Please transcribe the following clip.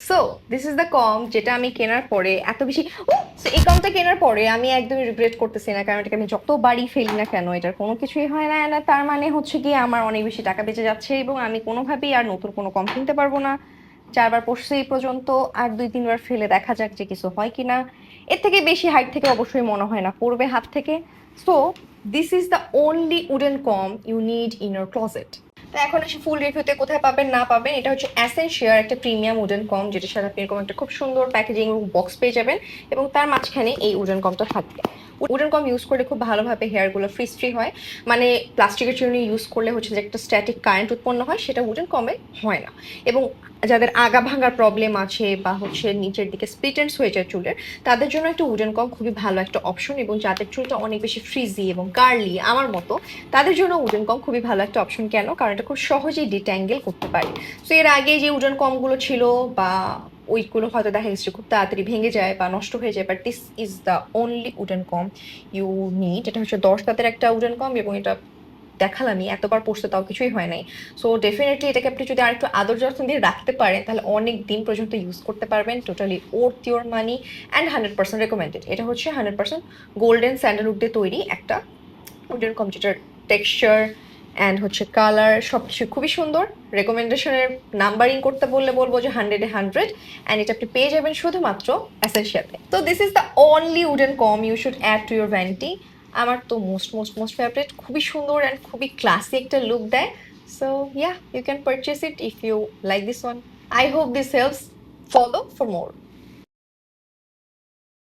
So this is the কম যেটা আমি কেনার পরে এত বেশি এই কমটা কেনার পরে আমি একদমই রিগ্রেট করতেছি না, কারণ এটাকে আমি যতবারই ফেলি না কেন এটার কোনো কিছুই হয় না। না তার মানে হচ্ছে কি আমার অনেক বেশি টাকা বেঁচে যাচ্ছে এবং আমি কোনোভাবেই আর নতুন কোনো কম কিনতে পারবো না। 4বার পড়ছে এই পর্যন্ত, আর 2-3বার ফেলে দেখা যাক যে কিছু হয় কিনা। এর থেকে বেশি হাইট থেকে অবশ্যই মনে হয় না পড়বে হাত থেকে। So this is the only wooden comb you need in your closet. তো এখন আসি ফুল রিভিউতে কোথায় পাবেন না পাবেন। এটা হচ্ছে অ্যাসেনশিয়ার একটা প্রিমিয়াম উডেন কম, যেটার সাথে আপনি এরকম একটা খুব সুন্দর প্যাকেজিং এবং বক্স পেয়ে যাবেন, এবং তার মাঝখানে এই উডেন কমটা থাকবে। উডেন কম ইউজ করলে খুব ভালোভাবে হেয়ারগুলো ফ্রিজ ফ্রি হয়। মানে প্লাস্টিকের চিরুনি ইউজ করলে হচ্ছে যে একটা স্ট্যাটিক কারেন্ট উৎপন্ন হয়, সেটা উডেন কমে হয় না। এবং যাদের আগা ভাঙার প্রবলেম আছে বা হচ্ছে নিচের দিকে স্প্লিটেন্স হয়ে যায় চুলের, তাদের জন্য একটা উডেন কম খুবই ভালো একটা অপশন। এবং যাদের চুলটা অনেক বেশি ফ্রিজি এবং কার্লি আমার মতো, তাদের জন্য উডেন কম খুবই ভালো একটা অপশন। কেন? কারণ এটা খুব সহজেই ডিট্যাঙ্গেল করতে পারে। সো এর আগে যে উডেন কমগুলো ছিল বা ওইগুলো হয়তো দেখা যাচ্ছে খুব তাড়াতাড়ি ভেঙে যায় বা নষ্ট হয়ে যায়, but this is the only wooden comb you need. এটা হচ্ছে 10 দাঁতের একটা উডেন কম, এবং এটা দেখালামই, এতবার পড়তে তাও কিছুই হয় নাই। সো ডেফিনেটলি এটাকে আপনি যদি আরেকটু আদর যত্ন দিয়ে রাখতে পারেন তাহলে অনেক দিন পর্যন্ত ইউজ করতে পারবেন। Totally worth your money and 100% recommended. এটা হচ্ছে 100% গোল্ডেন স্যান্ডেলউড দিয়ে তৈরি একটা উডেন কম, যেটার টেক্সচার অ্যান্ড হচ্ছে কালার সব কিছু খুবই সুন্দর। রেকমেন্ডেশনের নাম্বারিং করতে বললে বলবো যে 100-এ 100, অ্যান্ড এটা আপনি পেয়ে যাবেন শুধুমাত্র অ্যাসেনশিয়াতে। তো this is the only wooden comb you should add to your vanity. আমার তো মোস্ট মোস্ট মোস্ট ফেভারিট, খুবই সুন্দর অ্যান্ড খুবই ক্লাসি একটা লুক দেয়। So yeah, you can purchase it if you like this one. I hope this helps. Follow for more.